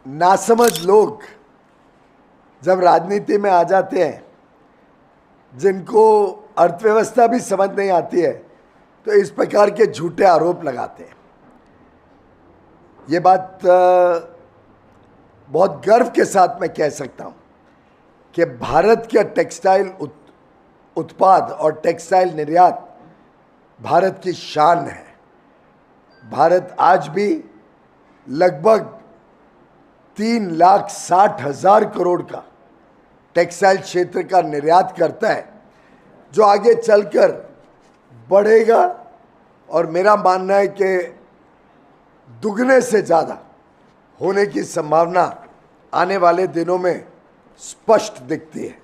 नासमझ लोग जब राजनीति में आ जाते हैं, जिनको अर्थव्यवस्था भी समझ नहीं आती है, तो इस प्रकार के झूठे आरोप लगाते हैं। ये बात बहुत गर्व के साथ मैं कह सकता हूं कि भारत के टेक्सटाइल उत्पाद और टेक्सटाइल निर्यात भारत की शान है। भारत आज भी लगभग 3,60,000 करोड़ का टेक्सटाइल क्षेत्र का निर्यात करता है, जो आगे चलकर बढ़ेगा और मेरा मानना है कि दुगने से ज़्यादा होने की संभावना आने वाले दिनों में स्पष्ट दिखती है।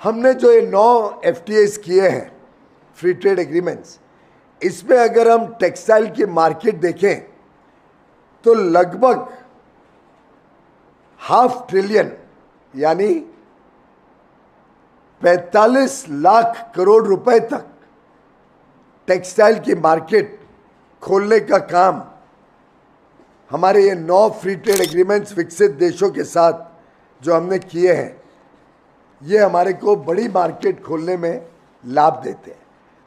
हमने जो ये 9 FTAs किए हैं, फ्री ट्रेड एग्रीमेंट्स, इसमें अगर हम टेक्सटाइल की मार्केट देखें तो लगभग $500 ट्रिलियन यानी 45 लाख करोड़ रुपए तक टेक्सटाइल की मार्केट खोलने का काम हमारे ये 9 फ्री ट्रेड एग्रीमेंट्स विकसित देशों के साथ जो हमने किए हैं, ये हमारे को बड़ी मार्केट खोलने में लाभ देते हैं।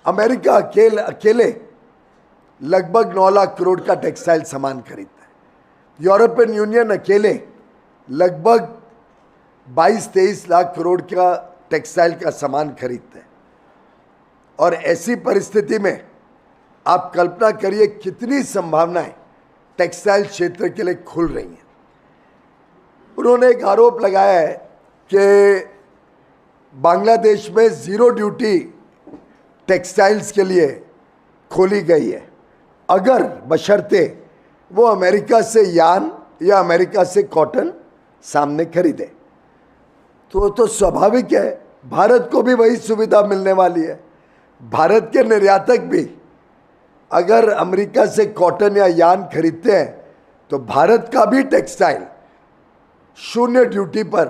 अमेरिका अकेले लगभग 9 लाख करोड़ का टेक्सटाइल सामान खरीदता है। यूरोपियन यूनियन अकेले लगभग 22-23 लाख करोड़ का टेक्सटाइल का सामान खरीदते हैं। और ऐसी परिस्थिति में आप कल्पना करिए कितनी संभावनाएं टेक्सटाइल क्षेत्र के लिए खुल रही हैं। उन्होंने एक आरोप लगाया है कि बांग्लादेश में ज़ीरो ड्यूटी टेक्सटाइल्स के लिए खोली गई है, अगर बशर्ते वो अमेरिका से यान या अमेरिका से कॉटन सामने खरीदे। तो स्वाभाविक है, भारत को भी वही सुविधा मिलने वाली है। भारत के निर्यातक भी अगर अमेरिका से कॉटन या यान खरीदते हैं तो भारत का भी टेक्सटाइल 0 ड्यूटी पर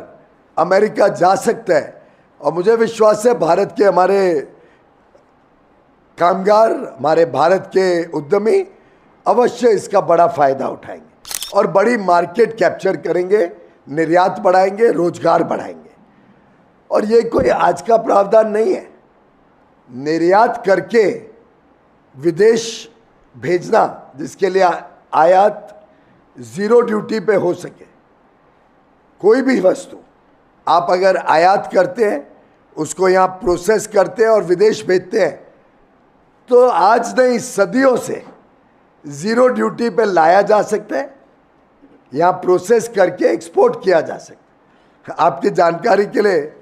अमेरिका जा सकता है। और मुझे विश्वास है भारत के हमारे कामगार, हमारे भारत के उद्यमी अवश्य इसका बड़ा फायदा उठाएंगे और बड़ी मार्केट कैप्चर करेंगे, निर्यात बढ़ाएंगे, रोजगार बढ़ाएंगे। और ये कोई आज का प्रावधान नहीं है। निर्यात करके विदेश भेजना, जिसके लिए आयात ज़ीरो ड्यूटी पे हो सके, कोई भी वस्तु आप अगर आयात करते हैं, उसको यहाँ प्रोसेस करते हैं और विदेश भेजते हैं, तो आज नहीं सदियों से ज़ीरो ड्यूटी पे लाया जा सकता है, यहाँ प्रोसेस करके एक्सपोर्ट किया जा सकता है। आपकी जानकारी के लिए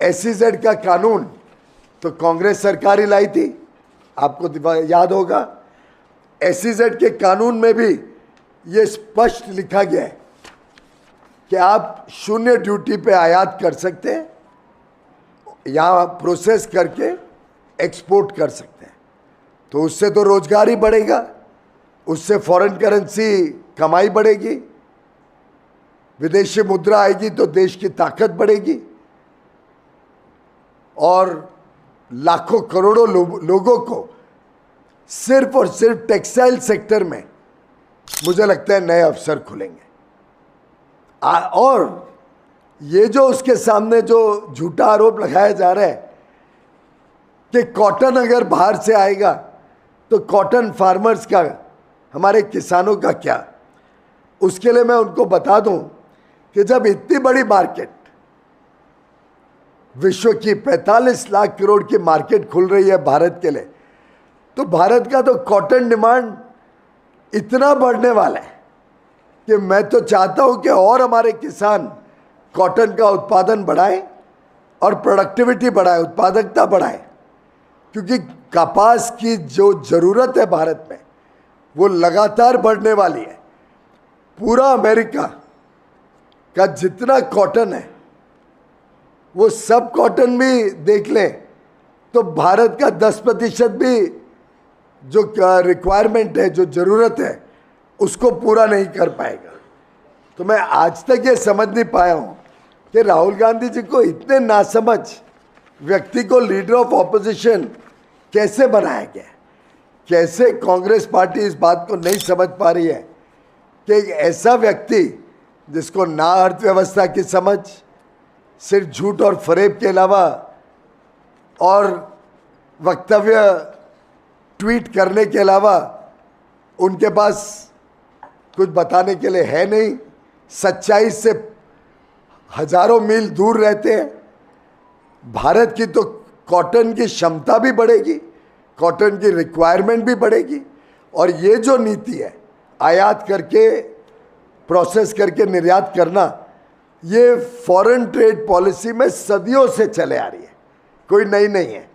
SEZ का कानून तो कांग्रेस सरकार ही लाई थी, आपको याद होगा। SEZ के कानून में भी ये स्पष्ट लिखा गया है कि आप 0 ड्यूटी पे आयात कर सकते हैं, यहाँ प्रोसेस करके एक्सपोर्ट कर सकते हैं। तो उससे तो रोजगार ही बढ़ेगा, उससे फॉरेन करेंसी कमाई बढ़ेगी, विदेशी मुद्रा आएगी तो देश की ताकत बढ़ेगी और लाखों करोड़ों लोगों को सिर्फ और सिर्फ टेक्सटाइल सेक्टर में मुझे लगता है नए अवसर खुलेंगे। और ये जो उसके सामने जो झूठा आरोप लगाया जा रहा है कि कॉटन अगर बाहर से आएगा तो कॉटन फार्मर्स का, हमारे किसानों का क्या, उसके लिए मैं उनको बता दूं कि जब इतनी बड़ी मार्केट, विश्व की 45 लाख करोड़ की मार्केट खुल रही है भारत के लिए, तो भारत का तो कॉटन डिमांड इतना बढ़ने वाला है कि मैं तो चाहता हूं कि और हमारे किसान कॉटन का उत्पादन बढ़ाएं और प्रोडक्टिविटी बढ़ाए, उत्पादकता बढ़ाए। क्योंकि कपास की जो ज़रूरत है भारत में वो लगातार बढ़ने वाली है। पूरा अमेरिका का जितना कॉटन है वो सब कॉटन भी देख लें तो भारत का 10% भी जो रिक्वायरमेंट है, जो ज़रूरत है, उसको पूरा नहीं कर पाएगा। तो मैं आज तक ये समझ नहीं पाया हूँ कि राहुल गांधी जी को इतने नासमझ व्यक्ति को लीडर ऑफ ऑपोजिशन कैसे बनाया गया। कैसे कांग्रेस पार्टी इस बात को नहीं समझ पा रही है कि एक ऐसा व्यक्ति जिसको ना अर्थव्यवस्था की समझ, सिर्फ झूठ और फरेब के अलावा और वक्तव्य ट्वीट करने के अलावा उनके पास कुछ बताने के लिए है नहीं, सच्चाई से हजारों मील दूर रहते हैं। भारत की तो कॉटन की क्षमता भी बढ़ेगी, कॉटन की रिक्वायरमेंट भी बढ़ेगी, और ये जो नीति है आयात करके प्रोसेस करके निर्यात करना, ये फॉरेन ट्रेड पॉलिसी में सदियों से चले आ रही है, कोई नई नहीं है।